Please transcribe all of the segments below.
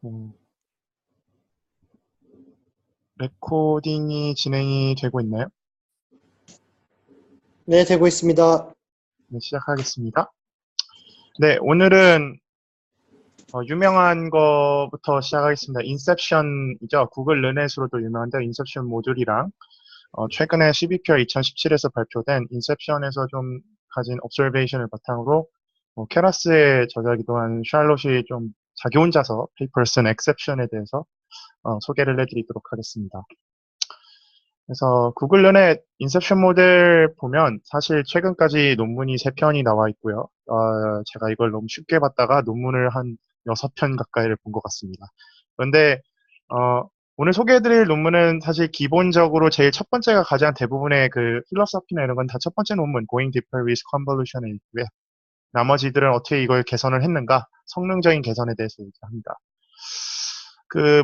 음, 레코딩이 진행이 되고 있나요? 네, 되고 있습니다. 네, 시작하겠습니다. 네, 오늘은 유명한 거부터 시작하겠습니다. 인셉션이죠. 구글 르넷으로도 유명한데 인셉션 모듈이랑 최근에 CBPR 2017에서 발표된 인셉션에서 좀 가진 observation을 바탕으로 케라스의 저자기도 한 샬롯이 좀 자기 혼자서 페이퍼를 쓴 exception에 대해서 소개를 해드리도록 하겠습니다. 그래서 구글 른의 인셉션 모델 보면 사실 최근까지 논문이 3편이 나와 있고요. 제가 이걸 너무 쉽게 봤다가 논문을 한 6편 가까이를 본 것 같습니다. 그런데 오늘 소개해드릴 논문은 사실 기본적으로 제일 첫 번째가 가장 대부분의 그 필로소피나 이런 건 다 첫 번째 논문 Going Deeper with Convolution에 있고요. 나머지들은 어떻게 이걸 개선을 했는가 성능적인 개선에 대해서 얘기합니다.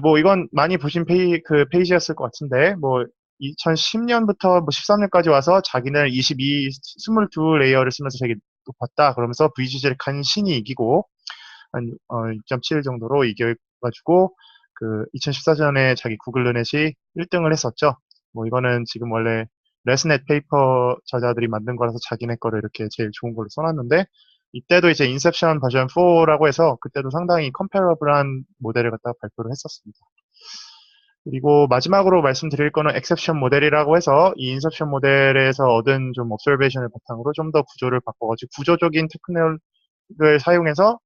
뭐 이건 많이 보신 그 페이지였을 것 같은데 뭐 2010년부터 뭐 13년까지 와서 자기는 22 레이어를 쓰면서 되게 높았다. 그러면서 VGG를 간신히 이기고 한 6.7 정도로 이겨가지고 그 2014년에 자기 구글 르넷이 1등을 했었죠. 뭐 이거는 지금 원래 레스넷 페이퍼 저자들이 만든 거라서 자기네 거를 이렇게 제일 좋은 걸로 써놨는데 이때도 이제 인셉션 버전 4라고 해서 그때도 상당히 컴패러블한 모델을 갖다가 발표를 했었습니다. 그리고 마지막으로 말씀드릴 거는 엑셉션 모델이라고 해서 이 인셉션 모델에서 얻은 좀 observation을 바탕으로 좀 더 구조를 바꿔가지고 구조적인 테크닉을 사용해서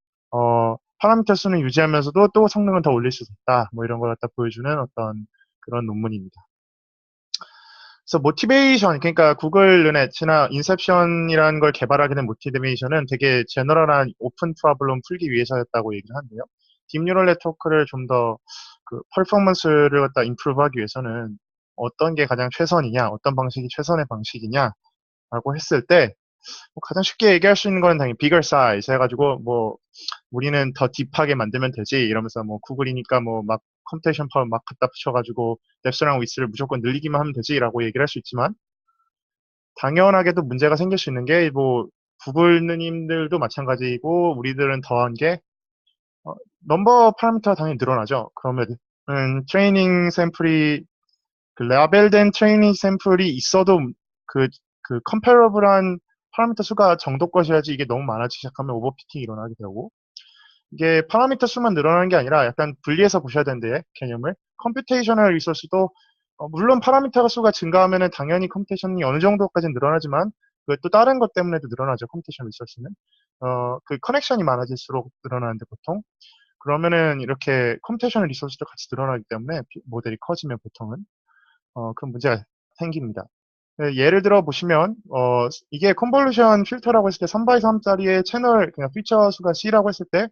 파라미터 수는 유지하면서도 또 성능은 더 올릴 수 있다. 뭐 이런 걸 갖다 보여주는 어떤 그런 논문입니다. 그래서 모티베이션, 그러니까 구글 르넷이나 인셉션이라는 걸 개발하게 된 모티베이션은 되게 제너럴한 오픈 프로블럼 풀기 위해서였다고 얘기를 하는데요. 딥뉴럴 네트워크를 좀 더 그 퍼포먼스를 갖다 임프루브하기 위해서는 어떤 게 가장 최선이냐, 어떤 방식이 최선의 방식이냐라고 했을 때 뭐 가장 쉽게 얘기할 수 있는 건 당연히 bigger size 해가지고 뭐 우리는 더 딥하게 만들면 되지 이러면서 뭐 구글이니까 뭐 막 컴퓨테이션 파워 막 갖다 붙여가지고 뎁스랑 위스를 무조건 늘리기만 하면 되지라고 얘기를 할 수 있지만 당연하게도 문제가 생길 수 있는 게 뭐 구글님들도 마찬가지고 우리들은 더한 게 넘버 파라미터가 당연히 늘어나죠. 그러면 트레이닝 샘플이 그 라벨된 트레이닝 샘플이 있어도 그, 그 컴패러블한 파라미터 수가 정도 것이어야지 이게 너무 많아지기 시작하면 오버피팅이 일어나게 되고 이게 파라미터 수만 늘어나는 게 아니라 약간 분리해서 보셔야 되는데 개념을 컴퓨테이셔널 리소스도 물론 파라미터 수가 증가하면은 당연히 컴퓨테이션이 어느 정도까지는 늘어나지만 또 다른 것 때문에도 늘어나죠. 컴퓨테이션 리소스는 그 커넥션이 많아질수록 늘어나는데 보통 그러면은 이렇게 컴퓨테이션 리소스도 같이 늘어나기 때문에 모델이 커지면 보통은 그런 문제가 생깁니다. 예를 들어 보시면 이게 컨볼루션 필터라고 했을 때 3x 3짜리의 채널 그냥 피처 수가 C라고 했을 때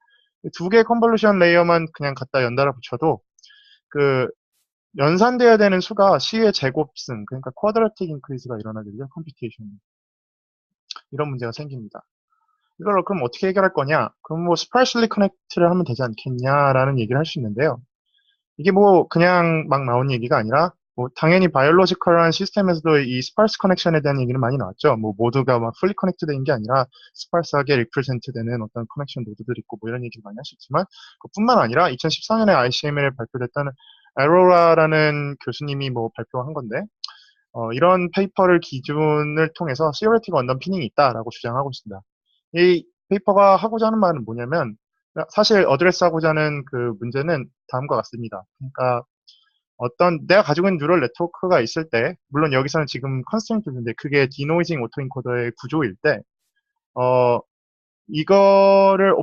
두 개의 컨볼루션 레이어만 그냥 갖다 연달아 붙여도 그 연산돼야 되는 수가 C의 제곱승 그러니까 쿼드라틱 인크리즈가 일어나거든요. 컴퓨테이션 이런 문제가 생깁니다. 이걸 그럼 어떻게 해결할 거냐? 그럼 뭐 스파이셜리 커넥트를 하면 되지 않겠냐라는 얘기를 할 수 있는데요. 이게 뭐 그냥 막 나온 얘기가 아니라 뭐 당연히 바이올로지컬한 시스템에서도 이 스파르스 커넥션에 대한 얘기는 많이 나왔죠. 뭐 모두가 막 풀리 커넥트 된 게 아니라 스파르스하게 리프레젠트 되는 어떤 커넥션 노드들이 있고 뭐 이런 얘기를 많이 할 수 있지만 그뿐만 아니라 2014년에 ICML에 발표됐다는 에로라라는 교수님이 뭐 발표한 건데 이런 페이퍼를 기준을 통해서 시어리티가 언더피닝이 있다라고 주장하고 있습니다. 이 페이퍼가 하고자 하는 말은 뭐냐면 사실 어드레스하고자 하는 그 문제는 다음과 같습니다. 그러니까 어떤 내가 가지고 있는 뉴럴 네트워크가 있을 때 물론 여기서는 지금 컨스트레인트인데 그게 디노이징 오토인코더의 구조일 때 이거를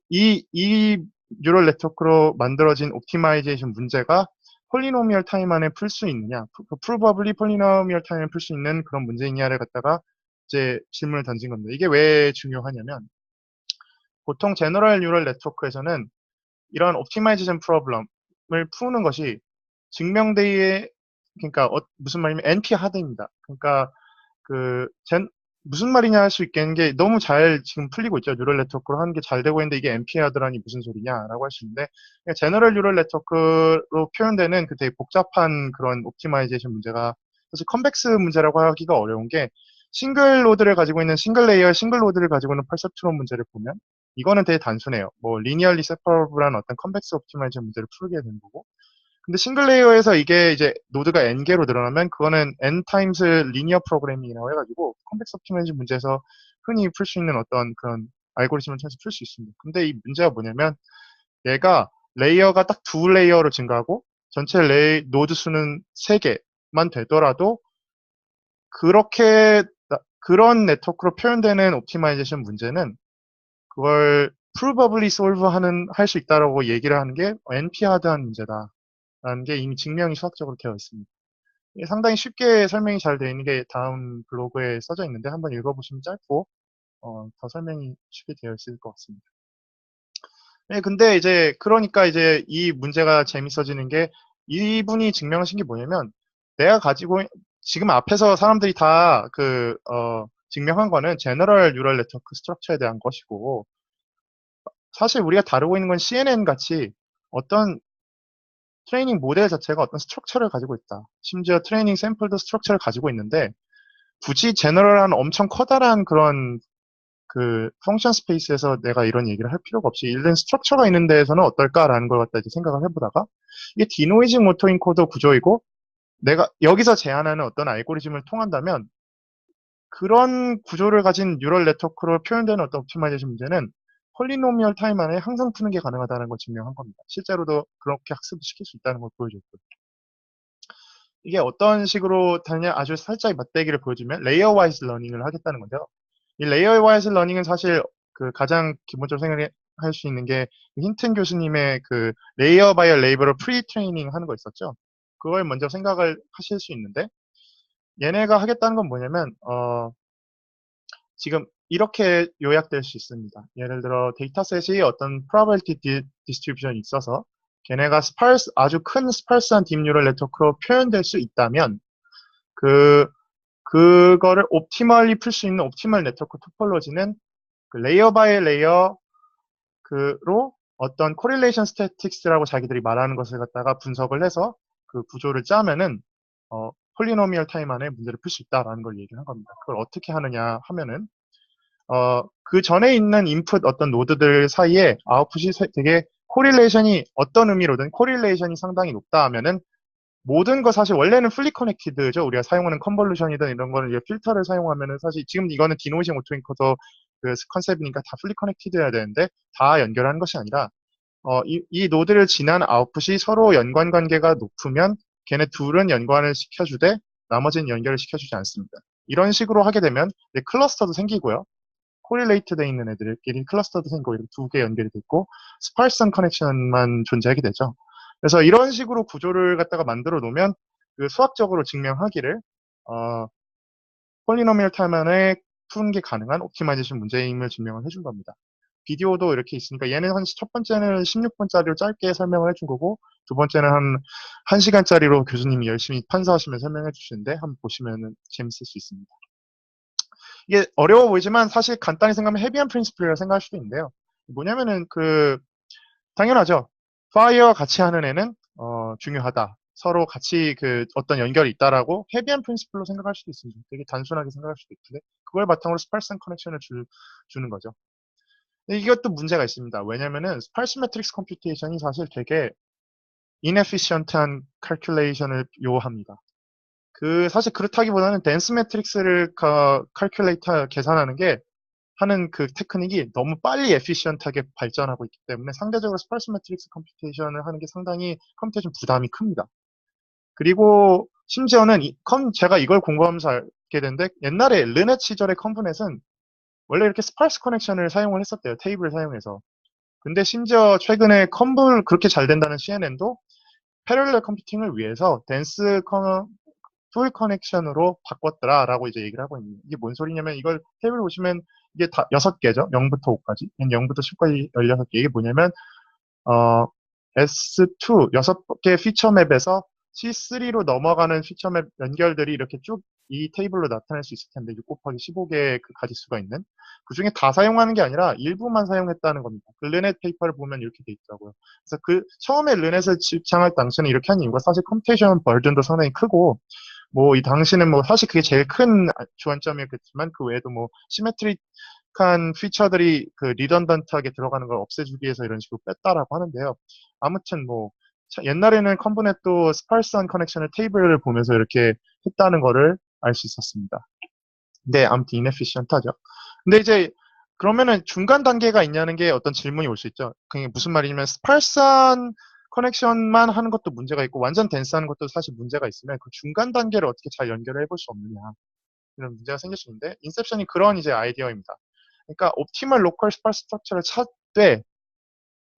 이 뉴럴 네트워크로 만들어진 옵티마이제이션 문제가 폴리노미얼 타임 안에 풀 수 있느냐, 프로바블리 폴리노미얼 타임에 풀 수 있는 그런 문제이냐를 갖다가 이제 질문을 던진 겁니다. 이게 왜 중요하냐면 보통 제너럴 뉴럴 네트워크에서는 이런 옵티마이제이션 프로블럼을 푸는 것이 증명대의 그러니까 무슨 말이냐면 NP 하드입니다. 그러니까 그 무슨 말이냐 할 수 있겠는 게 너무 잘 지금 풀리고 있죠. 뉴럴 네트워크로 하는 게 잘 되고 있는데 이게 NP 하드라니 무슨 소리냐라고 할 수 있는데 제너럴 뉴럴 네트워크로 표현되는 그 되게 복잡한 그런 옵티마이제이션 문제가 사실 컨벡스 문제라고 하기가 어려운 게 싱글 노드를 가지고 있는 싱글 레이어 싱글 노드를 가지고 있는 퍼셉트론 문제를 보면 이거는 되게 단순해요. 뭐 linearly separable한 어떤 convex optimization 문제를 풀게 되는 거고. 근데 싱글 레이어에서 이게 이제 노드가 n개로 늘어나면 그거는 n times linear programming이라고 해가지고 convex optimization 문제에서 흔히 풀 수 있는 어떤 그런 알고리즘을 통해서 풀 수 있습니다. 근데 이 문제가 뭐냐면 얘가 레이어가 딱 두 레이어로 증가하고 전체 노드 수는 3개만 되더라도 그런 네트워크로 표현되는 옵티마이제이션 문제는 그걸 provably solve 할 수 있다라고 얘기를 하는 게 NP-hard한 문제다라는 게 이미 증명이 수학적으로 되어 있습니다. 이게 상당히 쉽게 설명이 잘 되어 있는 게 다음 블로그에 써져 있는데 한번 읽어보시면 짧고 더 설명이 쉽게 되어 있을 것 같습니다. 네, 근데 이제 그러니까 이제 이 문제가 재밌어지는 게 이분이 증명하신 게 뭐냐면 내가 가지고 지금 앞에서 사람들이 다 증명한 거는 제너럴 뉴럴 네트워크 스트럭처에 대한 것이고 사실 우리가 다루고 있는 건 CNN 같이 어떤 트레이닝 모델 자체가 어떤 스트럭처를 가지고 있다. 심지어 트레이닝 샘플도 스트럭처를 가지고 있는데 굳이 제너럴한 엄청 커다란 그런 그 펑션 스페이스에서 내가 이런 얘기를 할 필요가 없이 일단 스트럭처가 있는 데에서는 어떨까라는 걸 갖다 이제 생각을 해보다가 이게 디노이징 모터인코더 구조이고 내가 여기서 제안하는 어떤 알고리즘을 통한다면 그런 구조를 가진 뉴럴 네트워크로 표현되는 어떤 옵티마이제이션 문제는 폴리노미얼 타임 안에 항상 푸는 게 가능하다는 걸 증명한 겁니다. 실제로도 그렇게 학습을 시킬 수 있다는 걸 보여줬고요. 이게 어떤 식으로 다냐 아주 살짝 맞대기를 보여주면 레이어 와이즈 러닝을 하겠다는 건데요. 이 레이어 와이즈 러닝은 사실 그 가장 기본적으로 생각할 수 있는 게 힌튼 교수님의 그 레이어 바이어 레이버를 프리 트레이닝 하는 거 있었죠. 그걸 먼저 생각을 하실 수 있는데 얘네가 하겠다는 건 뭐냐면 지금 이렇게 요약될 수 있습니다. 예를 들어 데이터셋이 어떤 probability distribution이 있어서 걔네가 아주 큰 스파르스한 딥뉴럴 네트워크로 표현될 수 있다면 그거를 옵티멀리 풀 수 있는 옵티멀 네트워크 토폴로지는 그 레이어 바이 레이어로 어떤 코릴레이션 스태틱스라고 자기들이 말하는 것을 갖다가 분석을 해서 그 구조를 짜면은 폴리노미얼 타임 안에 문제를 풀 수 있다라는 걸 얘기를 한 겁니다. 그걸 어떻게 하느냐 하면은 그 전에 있는 인풋 어떤 노드들 사이에 아웃풋이 되게 코릴레이션이 어떤 의미로든 코릴레이션이 상당히 높다 하면은 모든 거 사실 원래는 풀리 커넥티드죠. 우리가 사용하는 컨볼루션이든 이런 거는 이제 필터를 사용하면은 사실 지금 이거는 디노이징 오토인커더 그 컨셉이니까 다 풀리 커넥티드 해야 되는데 다 연결하는 것이 아니라 이 노드를 지난 아웃풋이 서로 연관 관계가 높으면 걔네 둘은 연관을 시켜주되 나머지는 연결을 시켜주지 않습니다. 이런 식으로 하게 되면 클러스터도 생기고요. 코릴레이트 돼 있는 애들끼리 클러스터도 생기고 이렇게 두 개 연결이 됐고 스파르스한 커넥션만 존재하게 되죠. 그래서 이런 식으로 구조를 갖다가 만들어 놓으면 그 수학적으로 증명하기를 폴리노미얼 타임 안에 푸는 게 가능한 옵티마이제이션 문제임을 증명을 해준 겁니다. 비디오도 이렇게 있으니까 얘는 첫 번째는 16분짜리로 짧게 설명을 해준 거고 두 번째는 한 1시간짜리로 교수님이 열심히 판사하시면서 설명해 주시는데 한번 보시면 재밌을 수 있습니다. 이게 어려워 보이지만 사실 간단히 생각하면 헤비한 프린시플이라고 생각할 수도 있는데요. 뭐냐면은 당연하죠. 파이어와 같이 하는 애는 중요하다. 서로 같이 어떤 연결이 있다라고 헤비한 프린시플로 생각할 수도 있습니다. 되게 단순하게 생각할 수도 있는데 그걸 바탕으로 스파르스한 커넥션을 주는 거죠. 근데 이것도 문제가 있습니다. 왜냐면은 스파르스 매트릭스 컴퓨테이션이 사실 되게 inefficient한 calculation을 요합니다. 사실 그렇다기보다는 덴스 매트릭스를 calculate 계산하는 게 하는 그 테크닉이 너무 빨리 에피시언트하게 발전하고 있기 때문에 상대적으로 스파르스 매트릭스 컴퓨테이션을 하는 게 상당히 컴퓨테이션 부담이 큽니다. 그리고 심지어는 제가 이걸 공부하면서 알게 된데 옛날에 르넷 시절의 컴브넷은 원래 이렇게 스파르스 커넥션을 사용을 했었대요. 테이블을 사용해서. 근데 심지어 최근에 그렇게 잘 된다는 CNN도 패럴렐 컴퓨팅을 위해서 덴스 풀 커넥션으로 바꿨더라라고 이제 얘기를 하고 있는 이게 뭔 소리냐면 이걸 테이블 보시면 이게 다 6개죠. 0부터 5까지. 0부터 10까지 16개. 이게 뭐냐면 S2 6개 피처 맵에서 C3로 넘어가는 피처 맵 연결들이 이렇게 쭉 이 테이블로 나타낼 수 있을 텐데 6 곱하기 15개의 그 가지수가 있는 그 중에 다 사용하는 게 아니라 일부만 사용했다는 겁니다. 그 르넷 페이퍼를 보면 이렇게 돼 있더라고요. 그래서 처음에 르넷을 집창할 당시는 이렇게 한 이유가 사실 컴퓨테이션 버든도 상당히 크고 이 당시는 사실 그게 제일 큰 주안점이었겠지만 그 외에도 시메트리 부족한 피처들이 그 리던던트하게 들어가는 걸 없애주기 위해서 이런 식으로 뺐다라고 하는데요. 아무튼 뭐 옛날에는 컴포넷도 스파르스한 커넥션을 테이블을 보면서 이렇게 했다는 거를 알 수 있었습니다. 네, 아무튼 inefficient하죠. 근데 이제 그러면은 중간 단계가 있냐는 게 어떤 질문이 올 수 있죠. 그게 무슨 말이냐면 스파르스한 커넥션만 하는 것도 문제가 있고 완전 덴스하는 것도 사실 문제가 있으면 그 중간 단계를 어떻게 잘 연결을 해볼 수 없느냐 이런 문제가 생길 수 있는데 인셉션이 그런 이제 아이디어입니다. 그러니까 옵티멀 로컬 스파르스 스트럭처를 찾되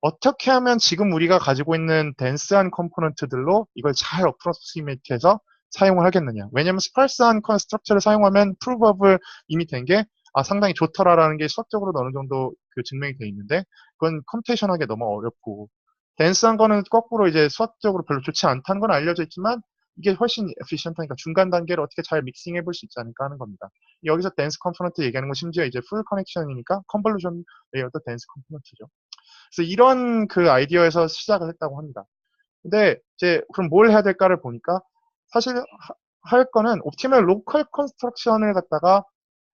어떻게 하면 지금 우리가 가지고 있는 덴스한 컴포넌트들로 이걸 잘 어프로시메이트해서 사용을 하겠느냐. 왜냐면 스파르스한 스트럭처를 사용하면 프루브업을 이미 된 게 상당히 좋더라라는 게 수학적으로 어느 정도 그 증명이 돼 있는데 그건 컴퓨테이션하기 너무 어렵고 덴스한 거는 거꾸로 이제 수학적으로 별로 좋지 않다는 건 알려져 있지만 이게 훨씬 에피션트하니까 중간 단계를 어떻게 잘 믹싱해 볼 수 있지 않을까 하는 겁니다. 여기서 덴스 컴포넌트 얘기하는 건 심지어 이제 풀 커넥션이니까 컨볼루션 레이어도 덴스 컴포넌트죠. 그래서 이런 그 아이디어에서 시작을 했다고 합니다. 근데 이제 그럼 뭘 해야 될까를 보니까 사실 할 거는 옵티멀 로컬 컨스트럭션을 갖다가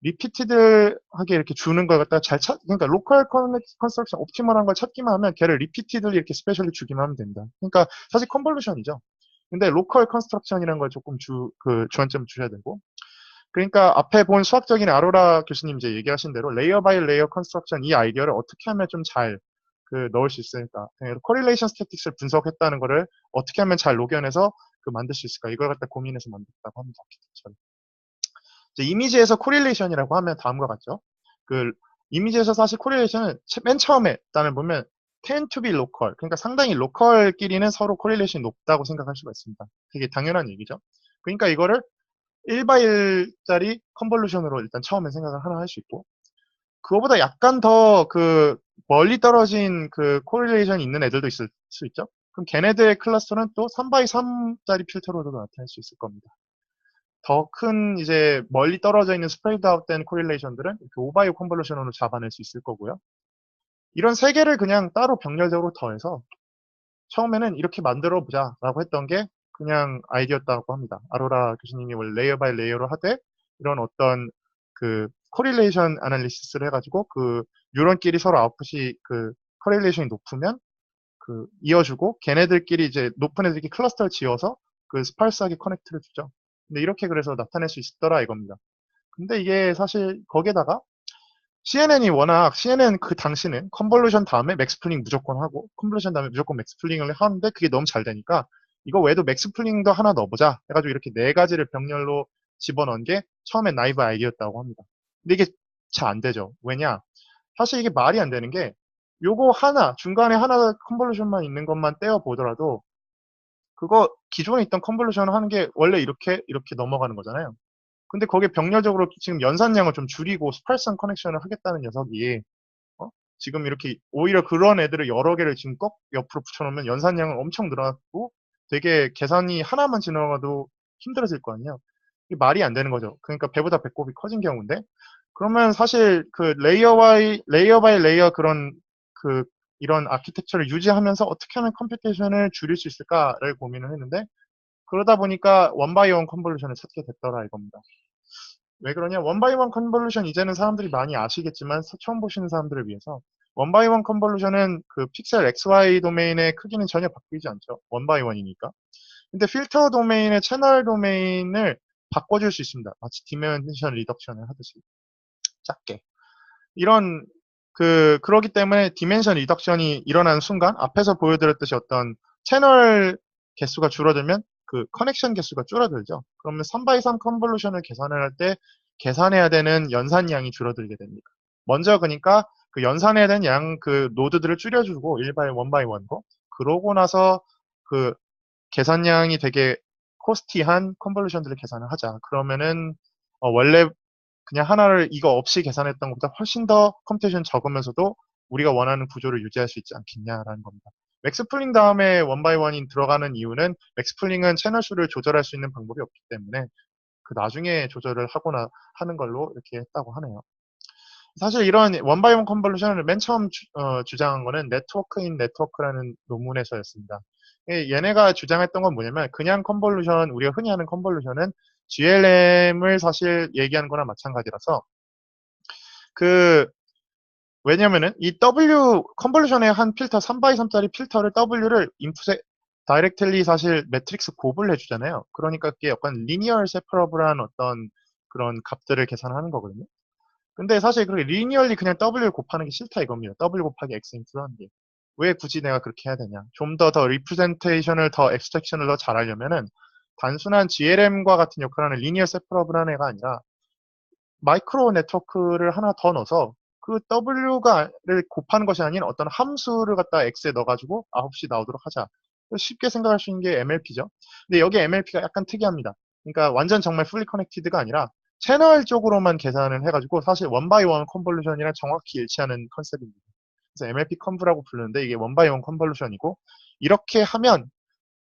리피티드하게 이렇게 주는 걸 갖다가 그러니까 로컬 컨스트럭션 옵티멀한 걸 찾기만 하면 걔를 리피티드 이렇게 스페셜리 주기만 하면 된다. 그러니까 사실 컨볼루션이죠. 근데 로컬 컨스트럭션이라는 걸 조금 주안점 주셔야 되고. 그러니까 앞에 본 수학적인 아로라 교수님 이제 얘기하신 대로 레이어 바이 레이어 컨스트럭션 이 아이디어를 어떻게 하면 좀 잘 넣을 수 있을까? 코릴레이션 스태틱스를 분석했다는 거를 어떻게 하면 잘 녹여내서 만들 수 있을까? 이걸 갖다 고민해서 만들었다고 합니다. 이제 이미지에서 코릴레이션이라고 하면 다음과 같죠. 이미지에서 사실 코릴레이션은 맨 처음에 일단은 보면 tend to be local. 그러니까 상당히 로컬끼리는 서로 코릴레이션이 높다고 생각할 수가 있습니다. 되게 당연한 얘기죠. 그러니까 이거를 1x1짜리 컨볼루션으로 일단 처음에 생각을 하나 할 수 있고 그거보다 약간 더 멀리 떨어진 코릴레이션이 있는 애들도 있을 수 있죠. 그럼 걔네들의 클러스터는 또 3x3짜리 필터로도 나타낼 수 있을 겁니다. 더 큰 이제 멀리 떨어져 있는 스프레이드 아웃된 코릴레이션들은 5x5 컨볼루션으로 잡아낼 수 있을 거고요. 이런 세 개를 그냥 따로 병렬적으로 더해서 처음에는 이렇게 만들어 보자라고 했던 게 그냥 아이디어였다고 합니다. 아로라 교수님이 원래 레이어 바이 레이어로 하되 이런 어떤 코릴레이션 아날리시스를 해가지고 뉴런끼리 서로 아웃풋이 코릴레이션이 높으면 이어주고 걔네들끼리 이제 높은 애들끼리 클러스터를 지어서 스파르스하게 커넥트를 주죠. 근데 이렇게 그래서 나타낼 수 있더라 이겁니다. 근데 이게 사실 거기에다가 CNN 그 당시는 컨볼루션 다음에 맥스플링 무조건 하고 컨볼루션 다음에 무조건 맥스플링을 하는데 그게 너무 잘 되니까 이거 외에도 맥스플링도 하나 넣어보자 해가지고 이렇게 네 가지를 병렬로 집어넣은 게 처음에 나이브 아이디어였다고 합니다. 근데 이게 잘 안 되죠. 왜냐? 사실 이게 말이 안 되는 게 요거 중간에 하나 컨볼루션만 있는 것만 떼어 보더라도 그거 기존에 있던 컨볼루션을 하는 게 원래 이렇게 넘어가는 거잖아요. 근데 거기에 병렬적으로 지금 연산량을 좀 줄이고 스파르스한 커넥션을 하겠다는 녀석이 지금 이렇게 오히려 그런 애들을 여러 개를 지금 옆으로 붙여놓으면 연산량은 엄청 늘어났고 되게 계산이 하나만 지나가도 힘들어질 거 아니에요. 이게 말이 안 되는 거죠. 그러니까 배보다 배꼽이 커진 경우인데 그러면 사실 레이어 바이 레이어 이런 아키텍처를 유지하면서 어떻게 하면 컴퓨테이션을 줄일 수 있을까를 고민을 했는데 그러다 보니까 원바이원 컨볼루션을 찾게 됐더라 이겁니다. 왜 그러냐? 원바이원 컨볼루션 이제는 사람들이 많이 아시겠지만 처음 보시는 사람들을 위해서 원바이원 컨볼루션은 픽셀 XY 도메인의 크기는 전혀 바뀌지 않죠. 원바이원이니까. 근데 필터 도메인의 채널 도메인을 바꿔줄 수 있습니다. 마치 디멘션 리덕션을 하듯이 작게. 그러기 때문에 디멘션 리덕션이 일어나는 순간 앞에서 보여드렸듯이 어떤 채널 개수가 줄어들면 커넥션 개수가 줄어들죠. 그러면 3x3 컨볼루션을 계산을 할 때 계산해야 되는 연산량이 줄어들게 됩니다. 먼저 그러니까 연산해야 되는 노드들을 줄여주고 1x1x1거 그러고 나서 계산량이 되게 코스티한 컨볼루션들을 계산을 하자. 그러면은 원래 그냥 하나를 이거 없이 계산했던 것보다 훨씬 더 컴퓨테이션 적으면서도 우리가 원하는 구조를 유지할 수 있지 않겠냐라는 겁니다. 맥스플링 다음에 원바이원이 들어가는 이유는 맥스플링은 채널 수를 조절할 수 있는 방법이 없기 때문에 나중에 조절을 하거나 하는 걸로 이렇게 했다고 하네요. 사실 이런 원바이원 컨볼루션을 맨 처음 주장한 거는 네트워크 인 네트워크라는 논문에서였습니다. 얘네가 주장했던 건 뭐냐면 그냥 컨볼루션, 우리가 흔히 하는 컨볼루션은 GLM을 사실 얘기하는 거나 마찬가지라서 왜냐면은 이 W 컨볼루션의 한 필터 3x3짜리 필터를 W를 인풋에 다이렉틀리 사실 매트릭스 곱을 해주잖아요. 그러니까 그게 약간 리니얼 세퍼러블한 어떤 그런 값들을 계산하는 거거든요. 근데 사실 그렇게 리니얼리 그냥 W를 곱하는 게 싫다 이겁니다. W 곱하기 X 인투하는 게. 왜 굳이 내가 그렇게 해야 되냐. 좀 더 리프레젠테이션을 더 앱스트랙션을 더 잘하려면은 단순한 GLM과 같은 역할을 하는 리니어 세퍼러블한 애가 아니라 마이크로 네트워크를 하나 더 넣어서 그 W를 곱하는 것이 아닌 어떤 함수를 갖다 X에 넣어가지고 9시 나오도록 하자. 쉽게 생각할 수 있는 게 MLP죠. 근데 여기 MLP가 약간 특이합니다. 그러니까 완전 정말 풀리 커넥티드가 아니라 채널 쪽으로만 계산을 해가지고 사실 원바이원 컨볼루션이랑 정확히 일치하는 컨셉입니다. 그래서 MLP 컨브라고 부르는데 이게 원바이원 컨볼루션이고 이렇게 하면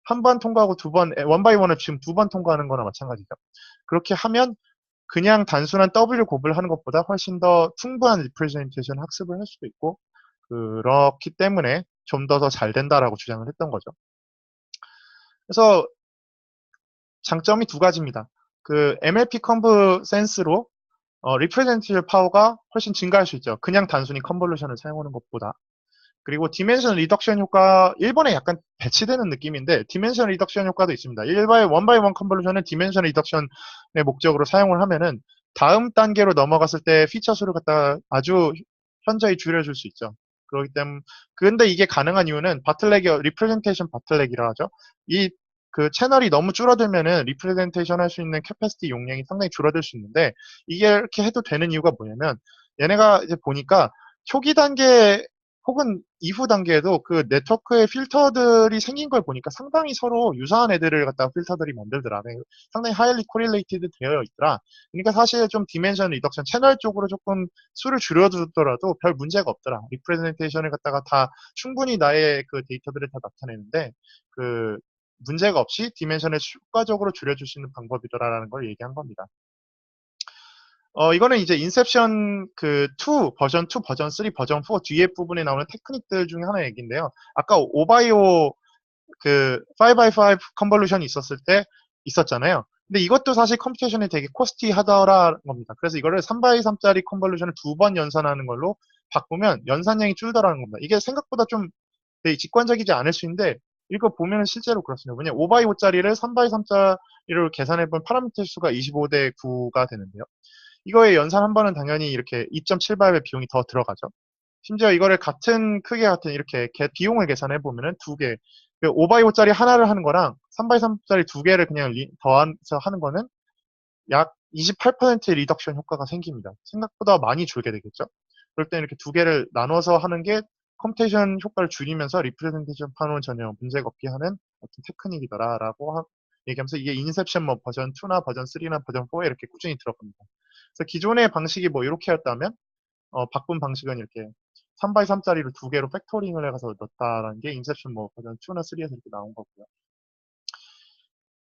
한 번 통과하고 두 번, 원바이원을 지금 두 번 통과하는 거나 마찬가지죠. 그렇게 하면 그냥 단순한 W 곱을 하는 것보다 훨씬 더 풍부한 리프레젠테이션 학습을 할 수도 있고 그렇기 때문에 좀 더 잘 된다라고 주장을 했던 거죠. 그래서 장점이 두 가지입니다. 그 MLP 컨브 센스로 리프레젠테이션 파워가 훨씬 증가할 수 있죠. 그냥 단순히 컨볼루션을 사용하는 것보다. 그리고 디멘션 리덕션 효과 일본에 약간 배치되는 느낌인데 디멘션 리덕션 효과도 있습니다. 일바의 원바이 원 컨볼루션은 디멘션 리덕션의 목적으로 사용을 하면은 다음 단계로 넘어갔을 때 피처 수를 갖다 아주 현저히 줄여줄 수 있죠. 그렇기 때문에 근데 이게 가능한 이유는 바틀렉이 리프레젠테이션 바틀렉이라 하죠. 이 그 채널이 너무 줄어들면은 리프레젠테이션 할 수 있는 캐패시티 용량이 상당히 줄어들 수 있는데 이게 이렇게 해도 되는 이유가 뭐냐면 얘네가 이제 보니까 초기 단계 혹은 이후 단계에도 그 네트워크의 필터들이 생긴 걸 보니까 상당히 서로 유사한 애들을 갖다가 필터들이 만들더라. 상당히 하이리 코릴레이티드 되어 있더라. 그러니까 사실 좀 디멘션 리덕션 채널 쪽으로 조금 수를 줄여두더라도 별 문제가 없더라. 리프레젠테이션을 갖다가 다 충분히 나의 그 데이터들을 다 나타내는데 그 문제가 없이 디멘션을 효과적으로 줄여줄 수 있는 방법이더라라는 걸 얘기한 겁니다. 이거는 이제 인셉션 그 2, 버전 3, 버전 4 뒤에 부분에 나오는 테크닉들 중에 하나의 얘기인데요. 아까 오바이오 그 5x5 컨볼루션이 있었을 때 있었잖아요. 근데 이것도 사실 컴퓨테이션이 되게 코스티하더라는 겁니다. 그래서 이거를 3x3짜리 컨볼루션을 두 번 연산하는 걸로 바꾸면 연산량이 줄더라는 겁니다. 이게 생각보다 좀 되게 직관적이지 않을 수 있는데 이거 보면 실제로 그렇습니다. 왜냐면 5x5짜리를 3x3짜리로 계산해보면 파라미터 수가 25대 9가 되는데요. 이거의 연산 한 번은 당연히 이렇게 2.7바이브의 비용이 더 들어가죠. 심지어 이거를 같은 크기 같은 이렇게 비용을 계산해 보면은 두 개, 5x5짜리 하나를 하는 거랑 3x3짜리 두 개를 그냥 더해서 하는 거는 약 28%의 리덕션 효과가 생깁니다. 생각보다 많이 줄게 되겠죠. 그럴 때 이렇게 두 개를 나눠서 하는 게 컴퓨테이션 효과를 줄이면서 리프레젠테이션 파노는 전혀 문제가 없게 하는 어떤 테크닉이더라라고 얘기하면서 이게 인셉션 뭐 버전 2나 버전 3나 버전 4에 이렇게 꾸준히 들어갑니다. 그래서 기존의 방식이 뭐 이렇게였다면 바꾼 방식은 이렇게 3x3짜리를 두 개로 팩토링을 해서 넣었다라는 게 인셉션 뭐 버전 2나 3에서 이렇게 나온 거고요.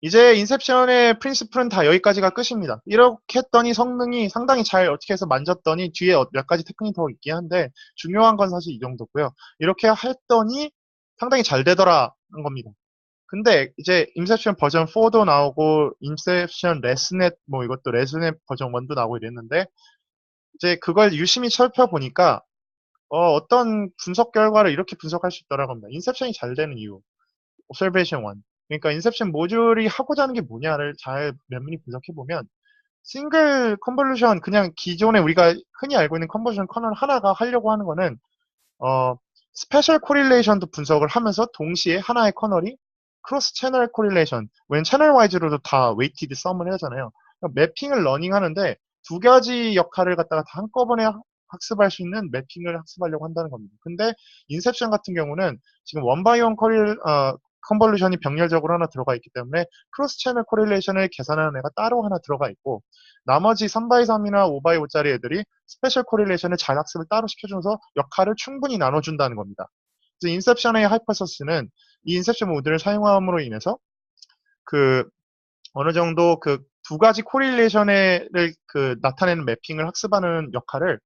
이제 인셉션의 프린시플은 다 여기까지가 끝입니다. 이렇게 했더니 성능이 상당히 잘 어떻게 해서 만졌더니 뒤에 몇 가지 테크닉이 더 있긴 한데 중요한 건 사실 이 정도고요. 이렇게 했더니 상당히 잘 되더라는 겁니다. 근데 이제 인셉션 버전 4도 나오고 인셉션 레스넷 뭐 이것도 레스넷 버전 1도 나오고 이랬는데 이제 그걸 유심히 살펴보니까 어떤 분석 결과를 이렇게 분석할 수 있더라고 합니다. 인셉션이 잘 되는 이유. observation 1. 그러니까 인셉션 모듈이 하고자 하는 게 뭐냐를 잘 면밀히 분석해보면 싱글 컨볼루션 그냥 기존에 우리가 흔히 알고 있는 컨볼루션 커널 하나가 하려고 하는 거는 스페셜 코릴레이션도 분석을 하면서 동시에 하나의 커널이 크로스 채널 코릴레이션, 웬 채널 와이즈로도 다 웨이티드 썸을 하잖아요. 그러니까 매핑을 러닝 하는데 두 가지 역할을 갖다가 다 한꺼번에 학습할 수 있는 매핑을 학습하려고 한다는 겁니다. 근데 인셉션 같은 경우는 지금 원바이원 컨볼루션이 병렬적으로 하나 들어가 있기 때문에 크로스 채널 코릴레이션을 계산하는 애가 따로 하나 들어가 있고 나머지 3x3이나 5x5짜리 애들이 스페셜 코릴레이션을 잘 학습을 따로 시켜주면서 역할을 충분히 나눠준다는 겁니다. 그래서 인셉션의 하이퍼서스는 이 인셉션 모듈을 사용함으로 인해서 그 어느 정도 그 두 가지 코릴레이션을 그 나타내는 매핑을 학습하는 역할을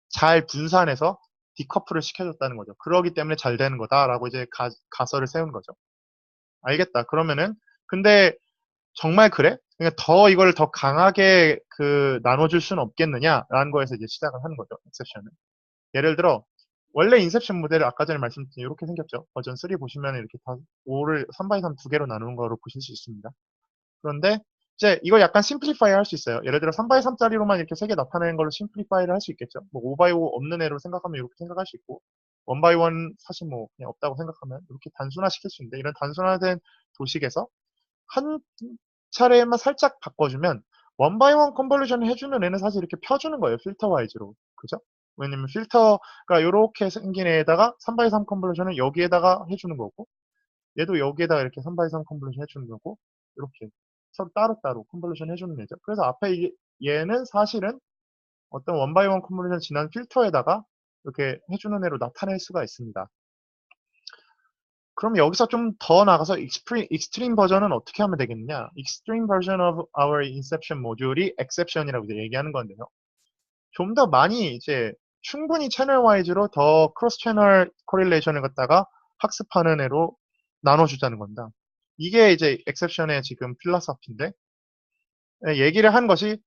잘 분산해서 디커플을 시켜줬다는 거죠. 그러기 때문에 잘 되는 거다라고 이제 가설을 세운 거죠. 알겠다. 그러면은 근데 정말 그래? 그러니까 더 이걸 더 강하게 나눠줄 수는 없겠느냐라는 거에서 이제 시작을 하는 거죠. 인셉션은. 예를 들어 원래 인셉션 모델을 아까 전에 말씀드린 이렇게 생겼죠. 버전 3 보시면 이렇게 다 5를 3x3 두 개로 나누는 거로 보실 수 있습니다. 그런데 이제 이거 약간 심플리파이 할 수 있어요. 예를 들어 3x3짜리로만 이렇게 3개 나타내는 걸로 심플리파이를 할 수 있겠죠. 뭐 5x5 없는 애로 생각하면 이렇게 생각할 수 있고 1x1 사실 뭐 그냥 없다고 생각하면 이렇게 단순화 시킬 수 있는데 이런 단순화된 도식에서 한 차례만 살짝 바꿔주면 원바이원 컨볼루션을 해주는 애는 사실 이렇게 펴주는 거예요. 필터 와이즈로. 그죠? 왜냐면 필터가 이렇게 생긴 애에다가 3x3 컨볼루션을 여기에다가 해주는 거고 얘도 여기에다가 이렇게 3x3 컨볼루션 해주는 거고 이렇게 서로 따로따로 컨볼루션 해주는 애죠. 그래서 앞에 얘는 사실은 어떤 원바이원 컨볼루션 지난 필터에다가 이렇게 해주는 애로 나타낼 수가 있습니다. 그럼 여기서 좀 더 나가서 익스트림 버전은 어떻게 하면 되겠느냐? Extreme version of our inception 모듈이 exception이라고 이제 얘기하는 건데요. 좀 더 많이 이제 충분히 채널 와이즈로 더 크로스 채널 코릴레이션을 갖다가 학습하는 애로 나눠주자는 겁니다. 이게 이제 exception의 지금 필라서피인데 얘기를 한 것이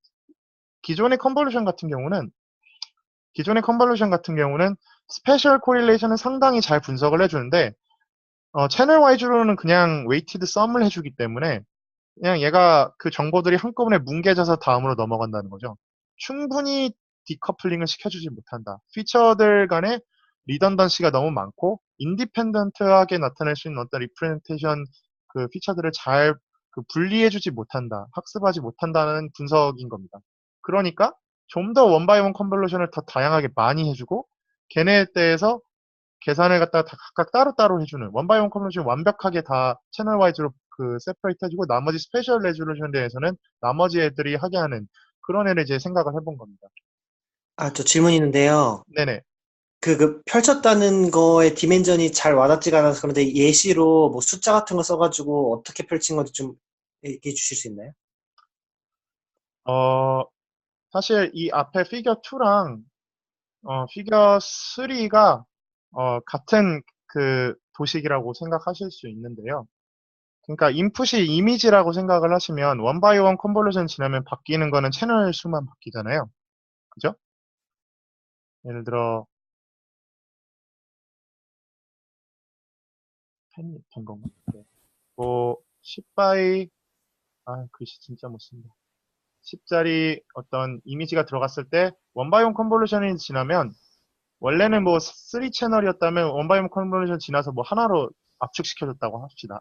기존의 컨볼루션 같은 경우는 스페셜 코릴레이션은 상당히 잘 분석을 해주는데 채널 와이즈로는 그냥 웨이티드 썸을 해주기 때문에 그냥 얘가 그 정보들이 한꺼번에 뭉개져서 다음으로 넘어간다는 거죠. 충분히 디커플링을 시켜주지 못한다. 피처들 간의 리던던시가 너무 많고 인디펜던트하게 나타낼 수 있는 어떤 리프레젠테이션 피처들을 잘 분리해주지 못한다. 학습하지 못한다는 분석인 겁니다. 그러니까 좀 더 원바이원 컨볼루션을 더 다양하게 많이 해주고 걔네에 대해서 계산을 갖다가 다 각각 따로따로 해주는 원바이원 컨볼루션 완벽하게 다 채널 와이즈로 세퍼레이트 해주고 나머지 스페셜 레졸루션에 대해서는 나머지 애들이 하게 하는 그런 애를 이제 생각을 해본 겁니다. 저 질문 있는데요. 네네. 펼쳤다는 거에 디멘전이 잘 와닿지가 않아서 그런데 예시로 뭐 숫자 같은 거 써가지고 어떻게 펼친 건지 좀 얘기해 주실 수 있나요? 어, 사실 이 앞에 피겨 2랑 피겨 3가 같은 도식이라고 생각하실 수 있는데요. 그러니까 인풋이 이미지라고 생각을 하시면 원바이원 컨볼루션 지나면 바뀌는 거는 채널 수만 바뀌잖아요. 그죠? 예를 들어 펜이 된 건가? 네. 뭐 10바이 글씨 진짜 못 쓴다. 10짜리 어떤 이미지가 들어갔을 때 원바이원 컨볼루션이 지나면 원래는 뭐 3 채널이었다면 원바이원 컨볼루션 지나서 뭐 하나로 압축시켜줬다고 합시다.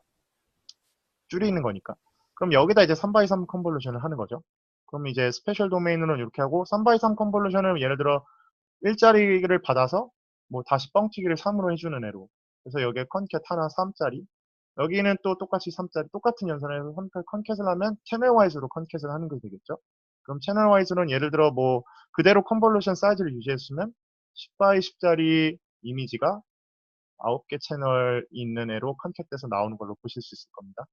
줄이는 거니까. 그럼 여기다 이제 3x3 컨볼루션을 하는 거죠. 그럼 이제 스페셜 도메인으로는 이렇게 하고 3x3 컨볼루션을 예를 들어 1짜리를 받아서 뭐 다시 뻥튀기를 3으로 해주는 애로. 그래서 여기에 컨캣 하나 3짜리. 여기는 또 똑같이 3짜리 똑같은 연산에서 컨캣을 하면 채널 와이즈로 컨캣을 하는 게 되겠죠. 그럼 채널 와이즈는 예를 들어 뭐 그대로 컨볼루션 사이즈를 유지했으면 10x 10짜리 이미지가 9개 채널 있는 애로 컨캣돼서 나오는 걸로 보실 수 있을 겁니다.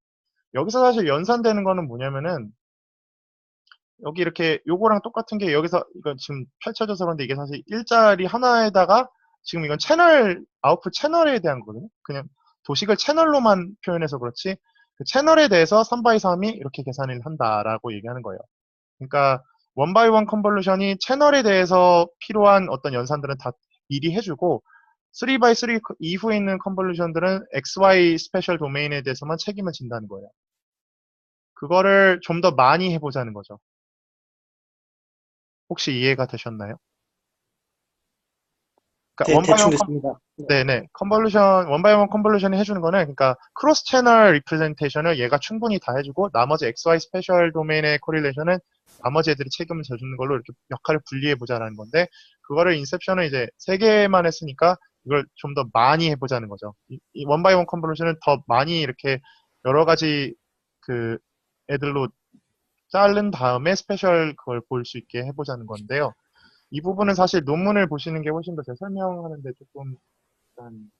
여기서 사실 연산되는 거는 뭐냐면은 여기 이렇게 요거랑 똑같은 게 여기서 이거 지금 펼쳐져서 그런데 이게 사실 일자리 하나에다가 지금 이건 아웃풋 채널에 대한 거거든요. 그냥 도식을 채널로만 표현해서 그렇지 그 채널에 대해서 3x3이 이렇게 계산을 한다라고 얘기하는 거예요. 그러니까 1x1 컨볼루션이 채널에 대해서 필요한 어떤 연산들은 다 미리 해주고 3x3 이후에 있는 컨볼루션들은 XY 스페셜 도메인에 대해서만 책임을 진다는 거예요. 그거를 좀 더 많이 해보자는 거죠. 혹시 이해가 되셨나요? 그러니까 네, 대충 됐습니다. 네네. 원바이원 컨볼루션이 해주는 거는, 그러니까, 크로스 채널 리프레젠테이션을 얘가 충분히 다 해주고, 나머지 XY 스페셜 도메인의 코릴레이션은 나머지 애들이 책임을 져주는 걸로 이렇게 역할을 분리해보자라는 건데, 그거를 인셉션은 이제 3개만 했으니까, 이걸 좀 더 많이 해보자는 거죠. 이 원바이원 컨볼루션은 더 많이 이렇게 여러 가지 애들로 자른 다음에 스페셜 그걸 볼 수 있게 해보자는 건데요. 이 부분은 사실 논문을 보시는 게 훨씬 더 제가 설명하는데 조금 약간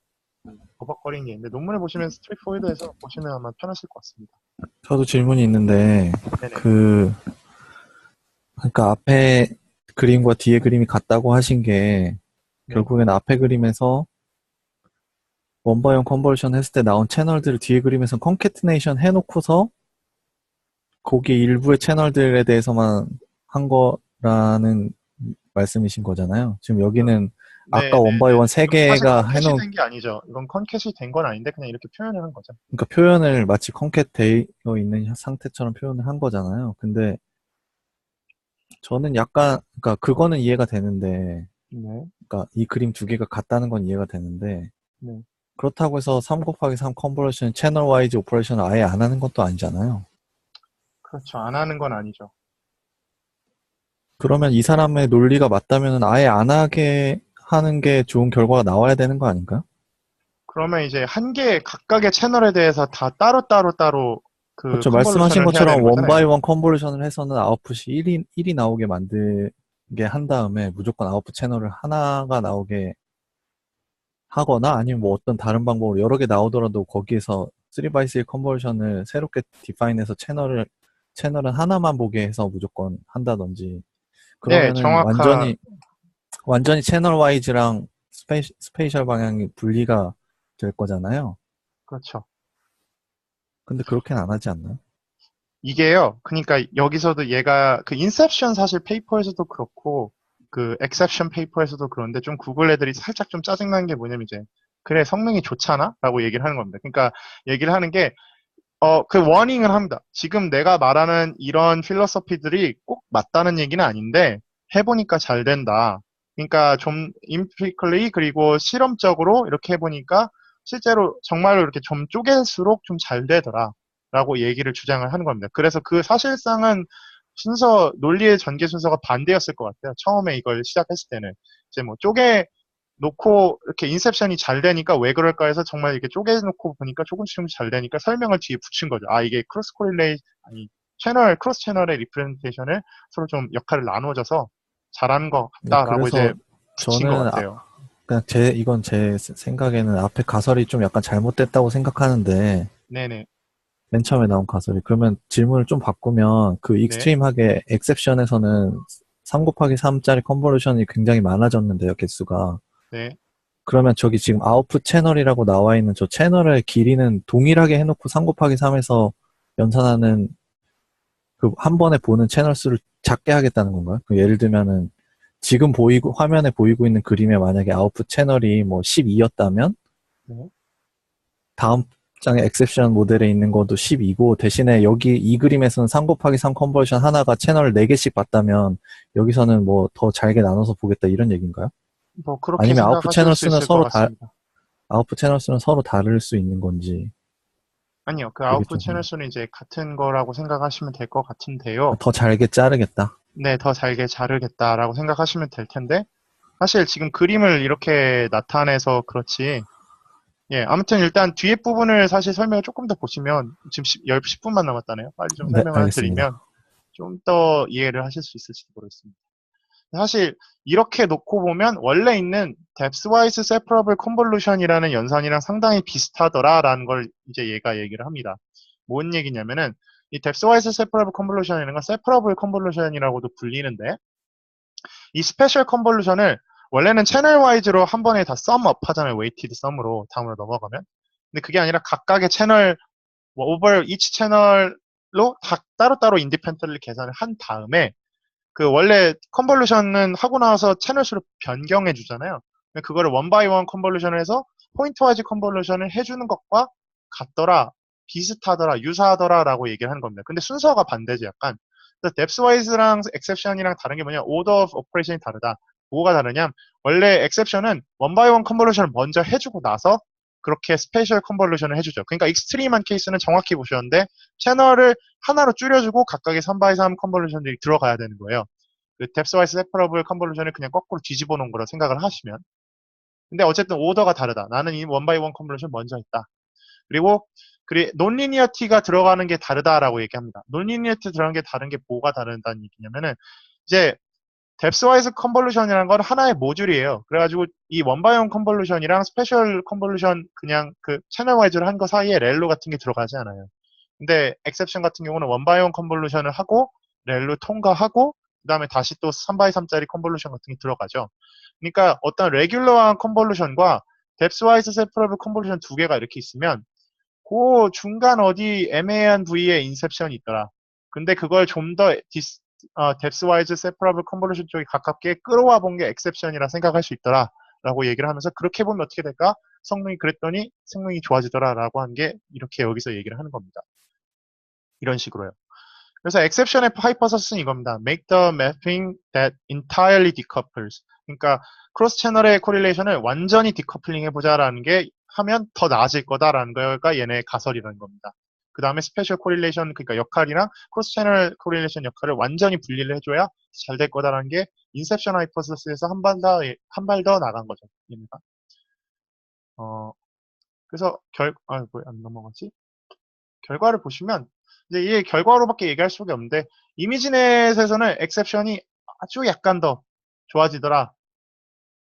버벅거리는 게 있는데 논문을 보시면 스트레이트포워드해서 보시면 아마 편하실 것 같습니다. 저도 질문이 있는데, 네네. 그, 그러니까 앞에 그림과 뒤에 그림이 같다고 하신 게, 네. 결국엔 앞에 그림에서 원바이원 컨버전 했을 때 나온 채널들을 뒤에 그림에서 컨캐트네이션 해놓고서 거기 일부의 채널들에 대해서만 한 거라는 말씀이신 거잖아요. 지금 여기는 아까 원바이원 세 이건 사실 개가 컨캣이 해놓은, 된 게 아니죠. 이건 컨캣이 된 건 아닌데 그냥 이렇게 표현을 한 거죠. 그러니까 표현을 마치 컨캣 되어 있는 상태처럼 표현을 한 거잖아요. 근데 저는 약간, 그러니까 그거는 이해가 되는데, 네. 그러니까 이 그림 두 개가 같다는 건 이해가 되는데, 네. 그렇다고 해서 3 곱하기 3 컨버전 채널 와이즈 오퍼레이션을 아예 안 하는 것도 아니잖아요. 그렇죠. 안 하는 건 아니죠. 그러면 이 사람의 논리가 맞다면 아예 안 하게 하는 게 좋은 결과가 나와야 되는 거 아닌가요? 그러면 이제 한 개 각각의 채널에 대해서 다 따로 그 그렇죠. 말씀하신 컨볼루션을 해야 것처럼 되는 원 거잖아요. 바이 원 컨버전을 해서는 아웃풋이 1이 나오게 만들게 한 다음에 무조건 아웃풋 채널을 하나가 나오게 하거나 아니면 뭐 어떤 다른 방법으로 여러 개 나오더라도 거기에서 3x1 컨버전을 새롭게 디파인해서 채널은 하나만 보게 해서 무조건 한다든지 네, 그러면은 완전히 채널 와이즈랑 스페이셜 방향이 분리가 될 거잖아요. 그렇죠. 근데 그렇게는 안 하지 않나요? 이게요. 그러니까 여기서도 얘가 그 인셉션 사실 페이퍼에서도 그렇고 그 엑셉션 페이퍼에서도 그런데 좀 구글 애들이 살짝 좀 짜증나는 게 뭐냐면 이제 그래 성능이 좋잖아? 라고 얘기를 하는 겁니다. 그러니까 얘기를 하는 게 그 워닝을 합니다. 지금 내가 말하는 이런 필로소피들이 꼭 맞다는 얘기는 아닌데 해보니까 잘 된다. 그러니까 좀 empirically 그리고 실험적으로 이렇게 해보니까 실제로 정말로 이렇게 좀 쪼갤수록 좀 잘 되더라. 라고 얘기를 주장을 하는 겁니다. 그래서 그 사실상은 논리의 전개 순서가 반대였을 것 같아요. 처음에 이걸 시작했을 때는. 이제 뭐 놓고 이렇게 인셉션이 잘 되니까 왜 그럴까 해서 정말 이렇게 쪼개놓고 보니까 조금씩 잘 되니까 설명을 뒤에 붙인 거죠. 아, 이게 아니, 크로스 채널의 리프레젠테이션을 서로 좀 역할을 나눠줘서 잘하는 것 네, 같다라고 그래서 이제 붙인 것 저는 같아요. 그냥 이건 제 생각에는 앞에 가설이 좀 약간 잘못됐다고 생각하는데 네네. 맨 처음에 나온 가설이 그러면 질문을 좀 바꾸면 그 네. 익스트림하게 엑셉션에서는 3 곱하기 3짜리 컨버루션이 굉장히 많아졌는데요, 개수가. 네. 그러면 저기 지금 아웃풋 채널이라고 나와 있는 저 채널의 길이는 동일하게 해놓고 3 곱하기 3에서 연산하는 그 한 번에 보는 채널 수를 작게 하겠다는 건가요? 그 예를 들면은 지금 화면에 보이고 있는 그림에 만약에 아웃풋 채널이 뭐 12였다면 네. 다음 장의 엑셉션 모델에 있는 것도 12고 대신에 여기 이 그림에서는 3 곱하기 3 컨버전 하나가 채널을 4개씩 봤다면 여기서는 뭐 더 잘게 나눠서 보겠다 이런 얘기인가요? 뭐 그렇게 아니면 생각하실 수 있을 것 같습니다. 아웃풋 채널 수는 서로 다를 수 있는 건지 아니요. 그 그게 아웃풋 좀 채널 수는 이제 같은 거라고 생각하시면 될 것 같은데요. 더 잘게 자르겠다. 네, 더 잘게 자르겠다라고 생각하시면 될 텐데 사실 지금 그림을 이렇게 나타내서 그렇지. 예, 아무튼 일단 뒤에 부분을 사실 설명을 조금 더 보시면 지금 10분만 남았다네요. 빨리 좀 네, 설명을 드리면 알겠습니다. 좀 더 이해를 하실 수 있을지 모르겠습니다. 사실 이렇게 놓고 보면 원래 있는 depthwise separable convolution이라는 연산이랑 상당히 비슷하더라라는 걸 이제 얘가 얘기를 합니다. 뭔 얘기냐면은 이 depthwise separable convolution이라는 건 separable convolution이라고도 불리는데 이 스페셜 컨볼루션을 원래는 채널 와이즈로 한 번에 다 썸업 하잖아요. 웨이티드 썸으로 다음으로 넘어가면. 근데 그게 아니라 각각의 채널 오버 이치 채널로 다 따로따로 인디펜던트를 계산을 한 다음에 그 원래 컨볼루션은 하고 나서 채널 수를 변경해 주잖아요. 그거를 원 바이 원 컨볼루션을 해서 포인트 와이즈 컨볼루션을 해주는 것과 같더라, 비슷하더라, 유사하더라라고 얘기를 하는 겁니다. 근데 순서가 반대지 약간. 그래서 뎁스와이즈랑 엑셉션이랑 다른 게 뭐냐? 오더 오브 오퍼레이션이 다르다. 뭐가 다르냐? 원래 엑셉션은 원 바이 원 컨볼루션을 먼저 해주고 나서 그렇게 스페셜 컨볼루션을 해주죠. 그러니까 익스트림한 케이스는 정확히 보셨는데 채널을 하나로 줄여주고 각각의 3x3 컨볼루션들이 들어가야 되는 거예요. 그 뎁스와이즈 세퍼러블 컨볼루션을 그냥 거꾸로 뒤집어 놓은 거라 생각을 하시면. 근데 어쨌든 오더가 다르다. 나는 이 원 바이 원 컨볼루션 먼저 했다. 그리고 논리니어티가 들어가는 게 다르다라고 얘기합니다. 논리니어티 들어가는 게 다른 게 뭐가 다르다는 얘기냐면은 이제 뎁스와이즈 컨볼루션이라는 건 하나의 모듈이에요. 그래가지고 이 원바이원 컨볼루션이랑 스페셜 컨볼루션 그냥 그 채널 와이즈를 한 거 사이에 렐로 같은 게 들어가지 않아요. 근데 엑셉션 같은 경우는 원바이원 컨볼루션을 하고 렐로 통과하고 그 다음에 다시 또 3x3짜리 컨볼루션 같은 게 들어가죠. 그러니까 어떤 레귤러한 컨볼루션과 뎁스와이즈 세퍼러블 컨볼루션 두 개가 이렇게 있으면 그 중간 어디 애매한 부위에 인셉션이 있더라. 근데 그걸 좀 더 depth-wise separable convolution 쪽에 가깝게 끌어와 본 게 exception이라 생각할 수 있더라. 라고 얘기를 하면서 그렇게 보면 어떻게 될까? 성능이 그랬더니 성능이 좋아지더라 라고 한 게 이렇게 여기서 얘기를 하는 겁니다. 이런 식으로요. 그래서 exception의 hypothesis는 이겁니다. Make the mapping that entirely decouples. 그러니까 크로스 채널의 코릴레이션을 완전히 디커플링 해보자라는 게 하면 더 나아질 거다라는 거가 얘네 가설이라는 겁니다. 그 다음에 스페셜 코릴레이션 그러니까 역할이랑 크로스 채널 코릴레이션 역할을 완전히 분리를 해줘야 잘 될 거다라는 게 인셉션 하이퍼서스에서 한 발 더 나간 거죠. 얘네가. 그래서 왜 안 넘어가지? 결과를 보시면 이제 이게 결과로밖에 얘기할 수가 없는데 이미지넷에서는 엑셉션이 아주 약간 더 좋아지더라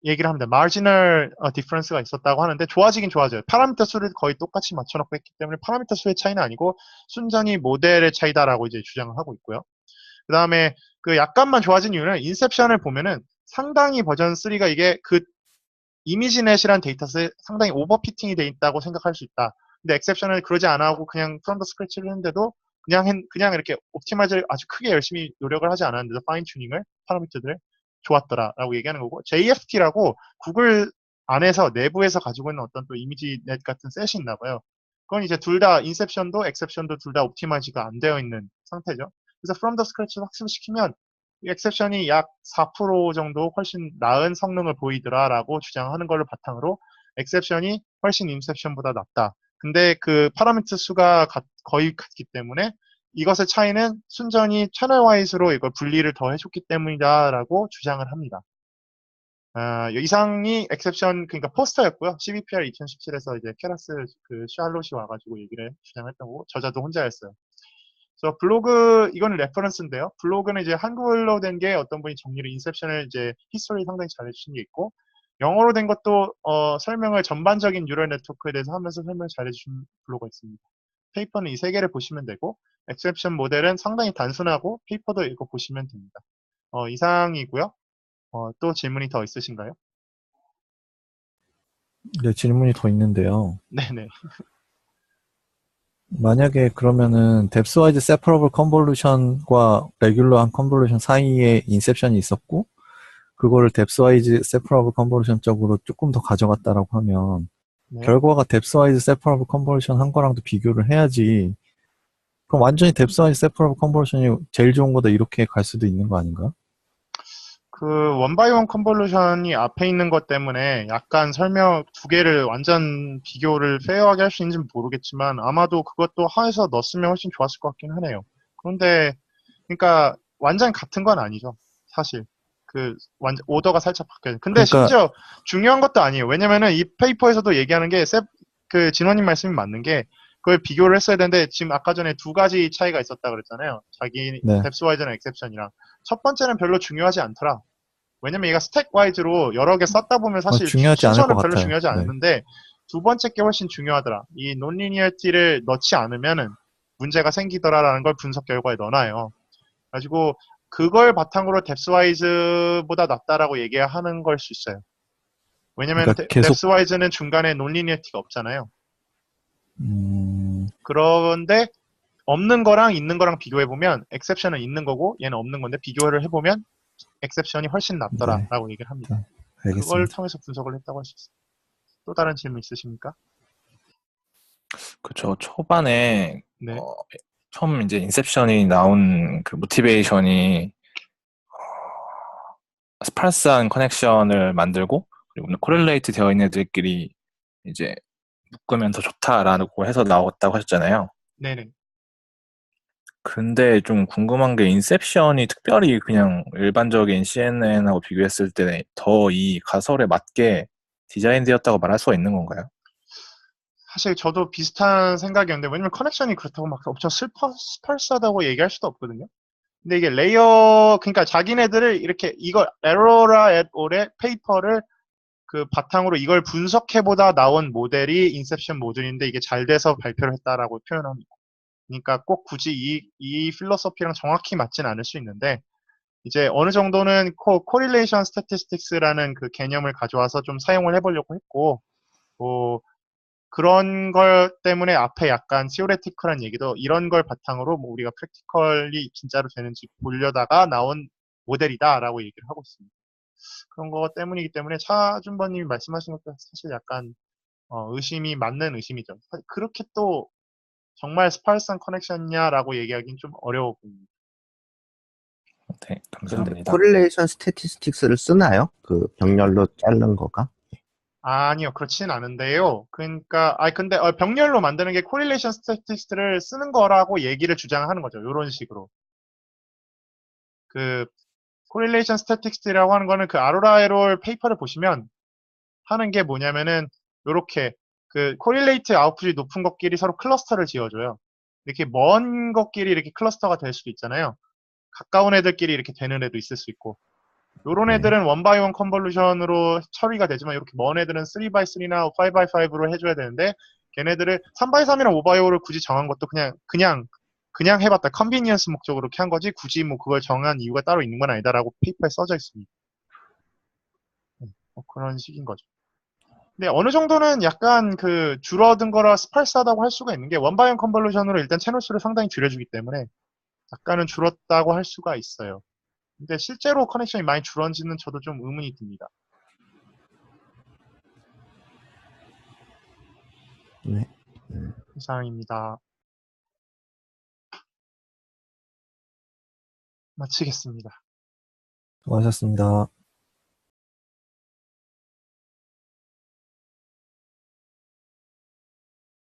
얘기를 합니다. 마지널 디퍼런스가 있었다고 하는데 좋아지긴 좋아져요. 파라미터 수를 거의 똑같이 맞춰놓고 했기 때문에 파라미터 수의 차이는 아니고 순전히 모델의 차이다라고 이제 주장을 하고 있고요. 그 다음에 그 약간만 좋아진 이유는 인셉션을 보면은 상당히 버전 3가 이게 그 이미지넷이란 데이터셋에 상당히 오버피팅이 돼 있다고 생각할 수 있다. 근데 엑셉션을 그러지 않아 하고 그냥 프롬 더 스크래치를 했는데도 그냥 이렇게 옵티마이즈를 아주 크게 열심히 노력을 하지 않았는데도 파인 튜닝을 파라미터들을 좋았더라라고 얘기하는 거고 JFT라고 구글 안에서 내부에서 가지고 있는 어떤 또 이미지넷 같은 셋이 있나 봐요. 그건 이제 둘 다 인셉션도 엑셉션도 둘 다 옵티마이즈가 안 되어 있는 상태죠. 그래서 프롬 더 스크래치를 학습시키면 이 엑셉션이 약 4% 정도 훨씬 나은 성능을 보이더라라고 주장하는 걸로 바탕으로 엑셉션이 훨씬 인셉션보다 낫다. 근데 그 파라미터 수가 거의 같기 때문에 이것의 차이는 순전히 채널 와이즈로 이걸 분리를 더 해줬기 때문이다라고 주장을 합니다. 이상이 엑셉션 그러니까 포스터였고요. CVPR 2017에서 이제 케라스 그 샬롯이 와가지고 얘기를 주장했던 거고 저자도 혼자였어요. 그래서 블로그 이거는 레퍼런스인데요. 블로그는 이제 한글로 된 게 어떤 분이 정리를 인셉션을 이제 히스토리 상당히 잘 해주신 게 있고 영어로 된 것도 설명을 전반적인 뉴럴 네트워크에 대해서 하면서 설명을 잘 해주신 블로그가 있습니다. 페이퍼는 이 세 개를 보시면 되고 엑셉션 모델은 상당히 단순하고 페이퍼도 읽어 보시면 됩니다. 이상이고요. 또 질문이 더 있으신가요? 네, 질문이 더 있는데요. 네네. 만약에 그러면은 depth-wise separable convolution과 regular한 convolution 사이에 인셉션이 있었고 그거를 depth-wise separable convolution 쪽으로 조금 더 가져갔다라고 하면 네. 결과가 depth-wise separable convolution 한 거랑도 비교를 해야지. 그럼 완전히 depth-wise separable convolution이 제일 좋은 거다 이렇게 갈 수도 있는 거 아닌가? 그 원바이원 컨볼루션이 앞에 있는 것 때문에 약간 설명 두 개를 완전 비교를 페어하게 할 수 있는지는 모르겠지만 아마도 그것도 하에서 넣었으면 훨씬 좋았을 것 같긴 하네요. 그런데 그러니까 완전 같은 건 아니죠. 사실 그 완전 오더가 살짝 바뀌어요. 근데 그러니까 심지어 중요한 것도 아니에요. 왜냐면은 이 페이퍼에서도 얘기하는 게 그 진원님 말씀이 맞는 게 그걸 비교를 했어야 되는데 지금 아까 전에 두 가지 차이가 있었다 그랬잖아요. 자기 네. 뎁스와이즈랑 엑셉션이랑 첫 번째는 별로 중요하지 않더라. 왜냐면 얘가 스택 와이즈로 여러 개 썼다 보면 사실 중요하지 않을 것 순서는 별로 같아요. 중요하지 네. 않는데 두 번째 게 훨씬 중요하더라. 이 논리니어티를 넣지 않으면은 문제가 생기더라라는 걸 분석 결과에 넣어놔요. 가지고 그걸 바탕으로 뎁스와이즈보다 낫다라고 얘기하는 걸 수 있어요. 왜냐면 그러니까 계속 뎁스와이즈는 중간에 논리니어티가 없잖아요. 음, 그런데 없는 거랑 있는 거랑 비교해보면 엑셉션은 있는 거고 얘는 없는 건데 비교를 해보면 엑셉션이 훨씬 네, 낫더라라고 얘기를 합니다. 네, 그걸 알겠습니다. 통해서 분석을 했다고 할 수 있어요. 또 다른 질문 있으십니까? 그쵸. 초반에, 네. 처음 이제 인셉션이 나온 그 모티베이션이, 스파르스한 커넥션을 만들고, 그리고 코렐레이트 되어 있는 애들끼리 이제 묶으면 더 좋다라고 해서 나왔다고 하셨잖아요. 네네. 근데 좀 궁금한 게 인셉션이 특별히 그냥 일반적인 CNN하고 비교했을 때 더 이 가설에 맞게 디자인되었다고 말할 수가 있는 건가요? 사실 저도 비슷한 생각이었는데 왜냐면 커넥션이 그렇다고 막 엄청 스팔스하다고 얘기할 수도 없거든요. 근데 이게 레이어 그러니까 자기네들을 이렇게 이걸 에러라 앳 올의 페이퍼를 그 바탕으로 이걸 분석해보다 나온 모델이 인셉션 모듈인데 이게 잘 돼서 발표를 했다라고 표현합니다. 그러니까 꼭 굳이 이 필로소피랑 정확히 맞진 않을 수 있는데 이제 어느 정도는 코릴레이션 스태티스틱스라는 그 개념을 가져와서 좀 사용을 해보려고 했고 뭐 그런 걸 때문에 앞에 약간 theoretical 얘기도 이런 걸 바탕으로 뭐 우리가 practically 진짜로 되는지 보려다가 나온 모델이다라고 얘기를 하고 있습니다. 그런 것 때문이기 때문에 차준범님이 말씀하신 것도 사실 약간 의심이 맞는 의심이죠. 그렇게 또 정말 스파이스한 커넥션이냐라고 얘기하기는 좀 어려워 보입니다. 네, 근데 감사합니다. 코릴레이션 스태티스틱스를 쓰나요? 그 병렬로 자른 거가? 아니요, 그렇진 않은데요. 그러니까, 근데 병렬로 만드는 게 코릴레이션 스태티스틱스를 쓰는 거라고 얘기를 주장하는 거죠. 이런 식으로. 그 코릴레이션 스태티스틱이라고 하는 거는 그 아로라에롤 페이퍼를 보시면 하는 게 뭐냐면은 요렇게 그 코릴레이트 아웃풋이 높은 것끼리 서로 클러스터를 지어줘요. 이렇게 먼 것끼리 이렇게 클러스터가 될 수도 있잖아요. 가까운 애들끼리 이렇게 되는 애도 있을 수 있고. 요런 네. 애들은 1x1 컨볼루션으로 처리가 되지만 이렇게 먼 애들은 3x3나 5x5로 해줘야 되는데 걔네들을 3x3이나 5x5를 굳이 정한 것도 그냥 해봤다. 컨비니언스 목적으로 이렇게 한 거지 굳이 뭐 그걸 정한 이유가 따로 있는 건 아니다라고 페이퍼에 써져 있습니다. 뭐 그런 식인 거죠. 근데 어느 정도는 약간 그 줄어든 거라 스팔스하다고 할 수가 있는 게 1x1 컨볼루션으로 일단 채널 수를 상당히 줄여주기 때문에 약간은 줄었다고 할 수가 있어요. 근데 실제로 커넥션이 많이 줄어지는 저도 좀 의문이 듭니다. 네. 이상입니다. 마치겠습니다. 수고하셨습니다.